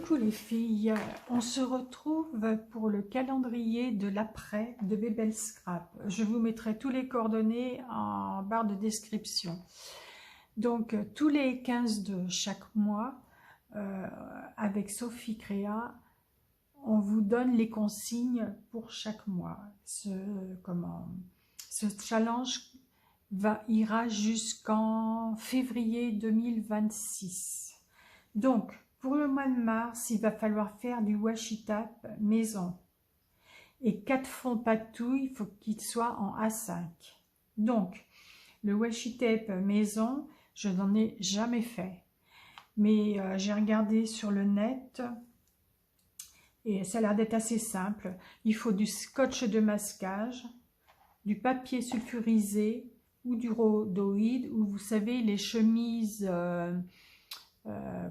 Coucou les filles, on se retrouve pour le calendrier de l'après de Bébel Scrap. Je vous mettrai tous les coordonnées en barre de description. Donc tous les 15 de chaque mois, avec Sophie Créa, on vous donne les consignes pour chaque mois. Ce challenge ira jusqu'en février 2026. Donc, pour le mois de mars, il va falloir faire du washi tape maison. Et 4 fonds patouilles, il faut qu'ils soient en A5. Donc, le washi tape maison, je n'en ai jamais fait. Mais j'ai regardé sur le net et ça a l'air d'être assez simple. Il faut du scotch de masquage, du papier sulfurisé ou du rhodoïde, ou vous savez, les chemises...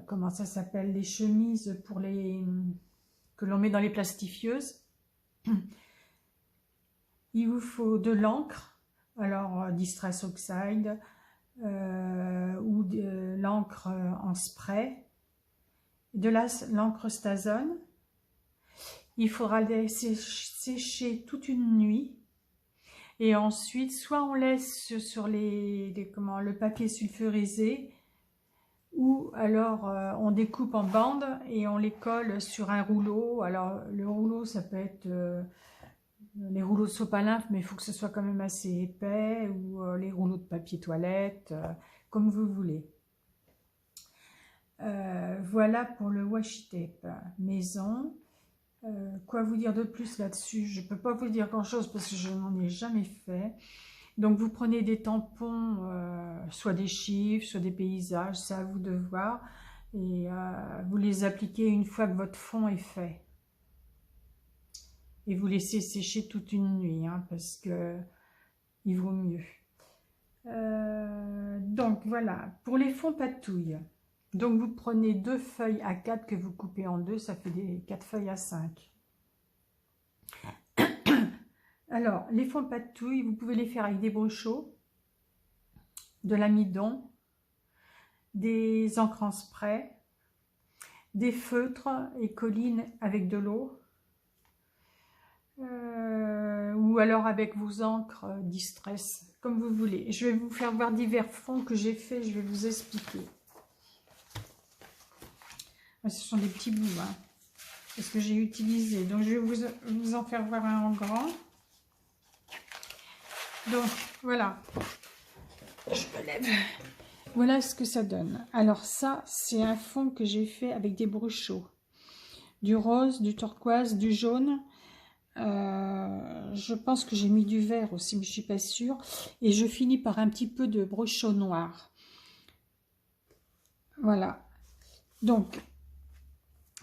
comment ça s'appelle, les chemises pour les que l'on met dans les plastifieuses. Il vous faut de l'encre, alors Distress Oxide ou de l'encre en spray, de l'encre Stazone. Il faudra laisser sécher toute une nuit et ensuite soit on laisse sur le papier sulfurisé, ou alors on découpe en bandes et on les colle sur un rouleau. Alors le rouleau, ça peut être les rouleaux de sopalin, mais il faut que ce soit quand même assez épais, ou les rouleaux de papier toilette, comme vous voulez. Voilà pour le washi tape maison. Quoi vous dire de plus là-dessus? Je ne peux pas vous dire grand-chose parce que je n'en ai jamais fait. Donc vous prenez des tampons, soit des chiffres, soit des paysages, c'est à vous de voir. Et vous les appliquez une fois que votre fond est fait. Et vous laissez sécher toute une nuit, hein, parce que il vaut mieux. Donc voilà, pour les fonds patouilles. Donc vous prenez 2 feuilles A4 que vous coupez en deux, ça fait des 4 feuilles A5. Alors, les fonds patouilles, vous pouvez les faire avec des brochaux, de l'amidon, des encres en spray, des feutres et collines avec de l'eau, ou alors avec vos encres Distress, comme vous voulez. Je vais vous faire voir divers fonds que j'ai fait, je vais vous expliquer. Ce sont des petits bouts, hein, parce que j'ai utilisé. Donc, je vais vous en faire voir un en grand. Donc, voilà. Je me lève. Voilà ce que ça donne. Alors ça, c'est un fond que j'ai fait avec des brochaux. Du rose, du turquoise, du jaune. Je pense que j'ai mis du vert aussi, mais je ne suis pas sûre. Et je finis par un petit peu de brochaux noir. Voilà. Donc,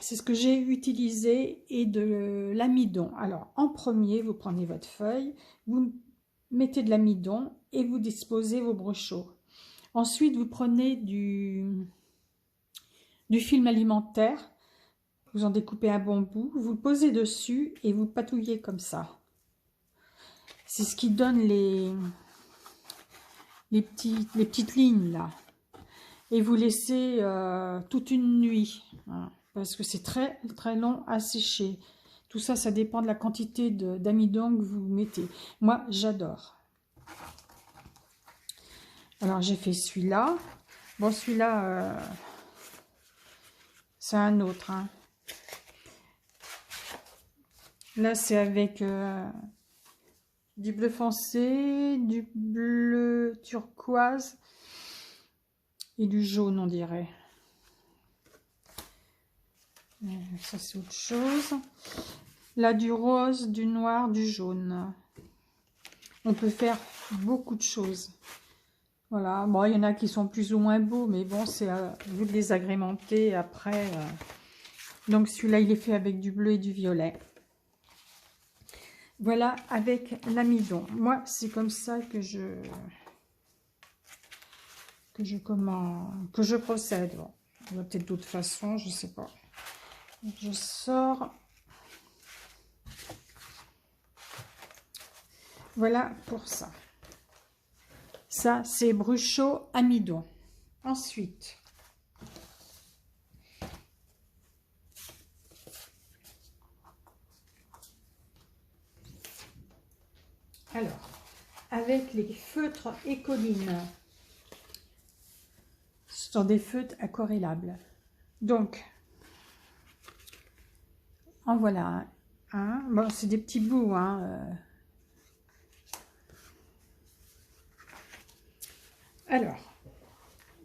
c'est ce que j'ai utilisé, et de l'amidon. Alors, en premier, vous prenez votre feuille, vous mettez de l'amidon et vous disposez vos brochaux. Ensuite, vous prenez du film alimentaire, vous en découpez un bon bout, vous le posez dessus et vous patouillez comme ça. C'est ce qui donne les petites lignes là. Et vous laissez toute une nuit, hein, parce que c'est très très long à sécher. Tout ça, ça dépend de la quantité d'amidon que vous mettez. Moi, j'adore. Alors, j'ai fait celui-là. Bon, celui-là, c'est un autre. Hein. Là, c'est avec du bleu foncé, du bleu turquoise et du jaune, on dirait. Ça, c'est autre chose. Là, du rose, du noir, du jaune. On peut faire beaucoup de choses. Voilà. Bon, il y en a qui sont plus ou moins beaux, mais bon, c'est à vous de les agrémenter après. Donc, celui-là, il est fait avec du bleu et du violet. Voilà, avec l'amidon. Moi, c'est comme ça que je procède. Bon, il y a peut-être d'autres façons, je sais pas. Je sors. Voilà pour ça. Ça, c'est brochaux amidon. Ensuite, Alors, avec les feutres Écoline, ce sont des feutres aquarellables. Donc, en voilà un. Bon, c'est des petits bouts, hein. Alors,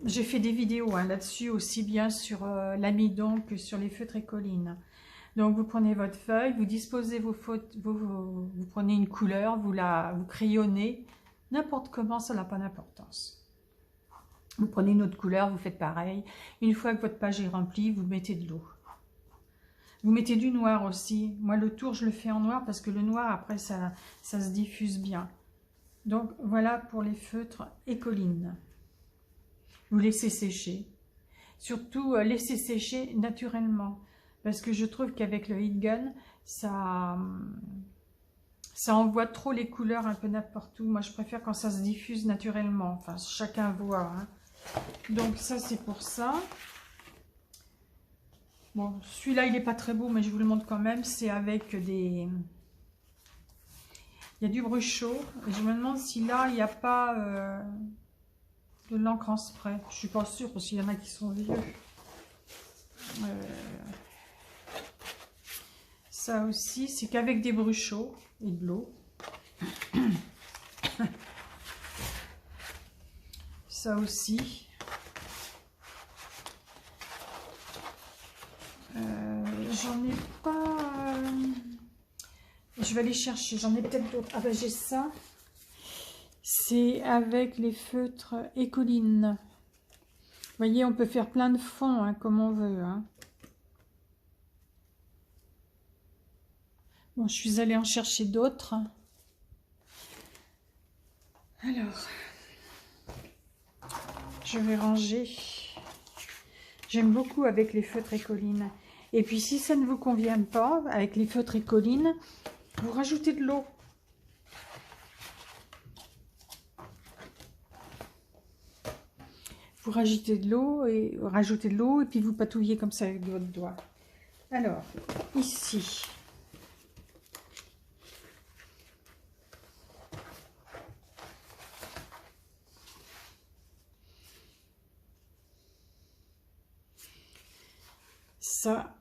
j'ai fait des vidéos là-dessus, aussi bien sur l'amidon que sur les feutres Écoline. Donc, vous prenez votre feuille, vous disposez vos fautes, vous prenez une couleur, vous crayonnez, n'importe comment, ça n'a pas d'importance. Vous prenez une autre couleur, vous faites pareil. Une fois que votre page est remplie, vous mettez de l'eau. Vous mettez du noir aussi. Moi, le tour, je le fais en noir parce que le noir, après, ça se diffuse bien. Donc, voilà pour les feutres Écoline. Vous laissez sécher. Surtout, laissez sécher naturellement. Parce que je trouve qu'avec le heat gun, ça envoie trop les couleurs un peu n'importe où. Moi, je préfère quand ça se diffuse naturellement. Enfin, chacun voit. Hein. Donc, ça, c'est pour ça. Bon, celui-là, il n'est pas très beau, mais je vous le montre quand même. C'est avec des... Il y a du brushot. Et je me demande si là, il n'y a pas de l'encre en spray. Je ne suis pas sûre, parce qu'il y en a qui sont vieux. Ça aussi, c'est qu'avec des bruchots et de l'eau. Ça aussi. J'en ai pas... Je vais aller chercher, j'en ai peut-être d'autres. Ah ben j'ai ça. C'est avec les feutres Écoline. Vous voyez, on peut faire plein de fonds hein, comme on veut. Hein. Bon, je suis allée en chercher d'autres. Alors, je vais ranger. J'aime beaucoup avec les feutres Écoline. Et puis, si ça ne vous convient pas, avec les feutres Écoline, vous rajoutez de l'eau. Vous rajoutez de l'eau et puis vous patouillez comme ça avec votre doigt. Alors, ici, ça,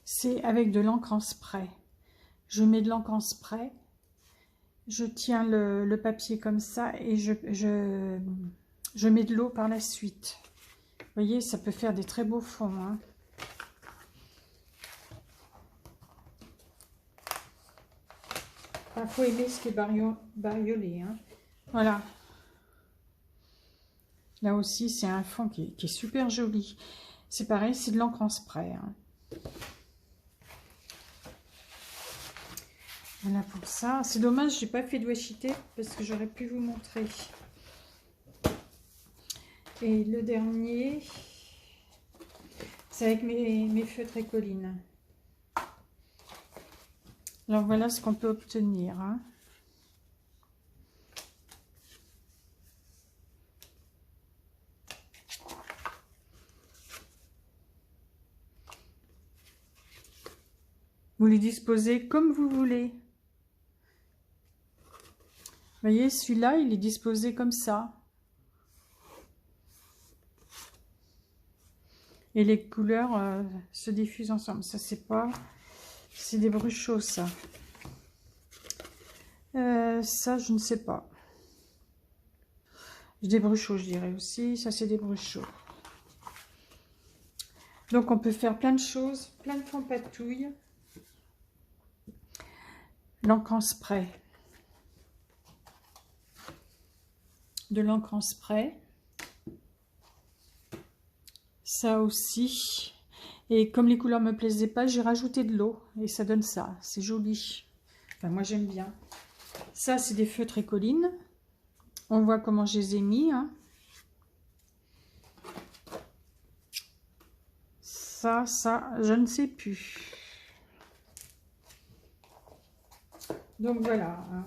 c'est avec de l'encre en spray. Je mets de l'encre en spray, je tiens le papier comme ça et je mets de l'eau par la suite. Vous voyez, ça peut faire des très beaux fonds. Hein. Il faut aimer ce qui est bariolé. Hein. Voilà. Là aussi, c'est un fond qui est super joli. C'est pareil, c'est de l'encre en spray. Hein. Voilà pour ça. C'est dommage, j'ai pas fait de washi tape parce que j'aurais pu vous montrer. Et le dernier, c'est avec mes feutres Écoline. Alors voilà ce qu'on peut obtenir. Hein. Vous les disposez comme vous voulez. Vous voyez, celui-là, il est disposé comme ça. Et les couleurs se diffusent ensemble. Ça, c'est pas... C'est des bruchots, ça. Ça, je ne sais pas. Des bruchots, je dirais aussi. Ça, c'est des bruchots. Donc, on peut faire plein de choses. Plein de fonds patouille. L'encre en spray. De l'encre en spray. Ça aussi. Et comme les couleurs me plaisaient pas, j'ai rajouté de l'eau. Et ça donne ça. C'est joli. Enfin, moi, j'aime bien. Ça, c'est des feutres Écoline. On voit comment je les ai mis. Hein. Ça, je ne sais plus. Donc, voilà. Hein.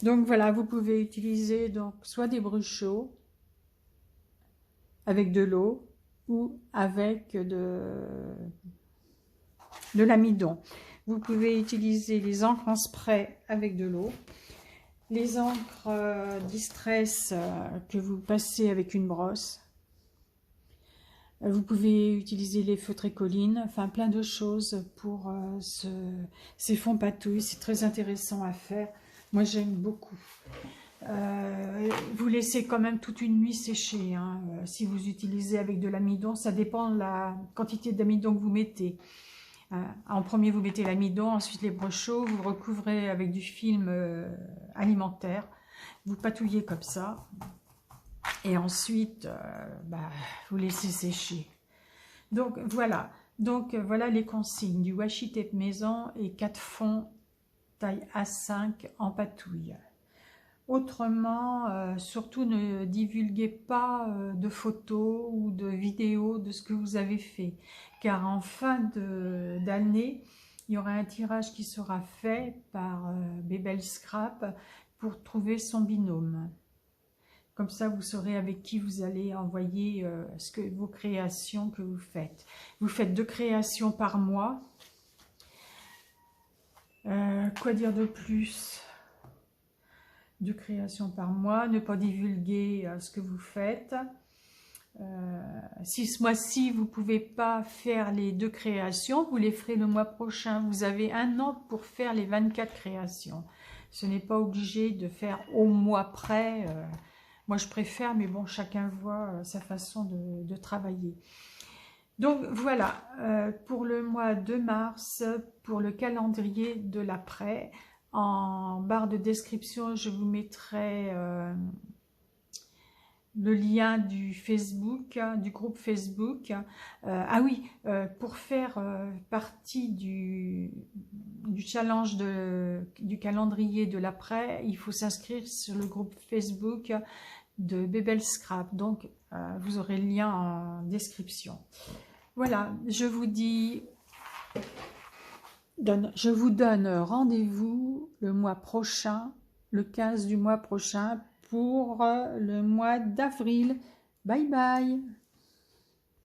Donc voilà, vous pouvez utiliser donc soit des bruchots avec de l'eau ou avec de l'amidon. Vous pouvez utiliser les encres en spray avec de l'eau, les encres Distress que vous passez avec une brosse. Vous pouvez utiliser les feutres écolines, enfin plein de choses pour ces fonds patouilles. C'est très intéressant à faire. Moi, j'aime beaucoup. Vous laissez quand même toute une nuit sécher. Hein. Si vous utilisez avec de l'amidon, ça dépend de la quantité d'amidon que vous mettez. En premier, vous mettez l'amidon, ensuite les brochots, vous recouvrez avec du film alimentaire. Vous patouillez comme ça. Et ensuite, vous laissez sécher. Donc voilà. Donc voilà les consignes du washi tape maison et 4 fonds taille A5 en patouille. Autrement, surtout ne divulguez pas de photos ou de vidéos de ce que vous avez fait. Car en fin d'année, il y aura un tirage qui sera fait par Bebel Scrap pour trouver son binôme. Comme ça, vous saurez avec qui vous allez envoyer vos créations que vous faites. Vous faites 2 créations par mois. Quoi dire de plus? 2 créations par mois. Ne pas divulguer ce que vous faites. Si ce mois-ci, vous ne pouvez pas faire les 2 créations, vous les ferez le mois prochain. Vous avez 1 an pour faire les 24 créations. Ce n'est pas obligé de faire au mois près. Moi, je préfère, mais bon, chacun voit sa façon de travailler. Donc, voilà, pour le mois de mars, pour le calendrier de l'après, en barre de description, je vous mettrai le lien du Facebook, du groupe Facebook. Ah oui, pour faire partie du challenge du calendrier de l'après, il faut s'inscrire sur le groupe Facebook de Bebel Scrap. Donc, vous aurez le lien en description. Voilà, je vous donne rendez-vous le mois prochain, le 15 du mois prochain, pour le mois d'avril. Bye bye!